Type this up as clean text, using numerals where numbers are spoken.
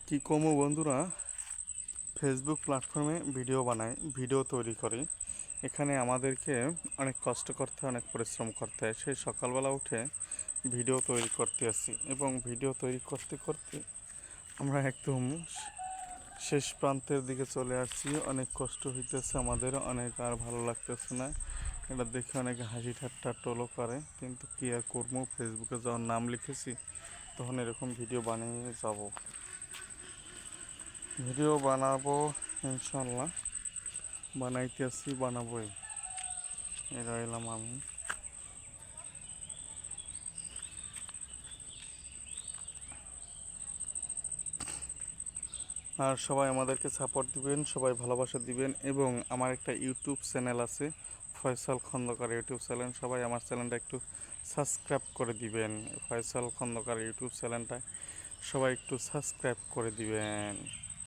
কি কমো বন্ধুরা, ফেসবুক প্ল্যাটফর্মে ভিডিও বানাই, ভিডিও তৈরি করি। এখানে আমাদেরকে অনেক কষ্ট করতে হয়, অনেক পরিশ্রম করতে হয়। সেই সকালবেলা উঠে ভিডিও তৈরি করতে আসি এবং ভিডিও তৈরি করতে করতে আমরা একদম শেষ প্রান্তের দিকে চলে আসছি। অনেক কষ্ট হইতেছে আমাদের, অনেক আর ভালো লাগতেছে না। এটা দেখে অনেকে হাসি ঠাট্টা টোলও করে, কিন্তু কী আর করবো, ফেসবুকে যখন নাম লিখেছি তখন এরকম ভিডিও বানিয়ে যাব। ভিডিও বানাবো ইনশাল্লাহ, বানাইতেছি, বানাবোই। এটা এলাম আমি। আর সবাই আমাদেরকে সাপোর্ট দিবেন, সবাই ভালোবাসা দিবেন। এবং আমার একটা ইউটিউব চ্যানেল আছে, ফয়সাল খন্দকার ইউটিউব চ্যানেল। সবাই আমার চ্যানেলটা একটু সাবস্ক্রাইব করে দিবেন। ফয়সাল খন্দকার ইউটিউব চ্যানেলটা সবাই একটু সাবস্ক্রাইব করে দিবেন।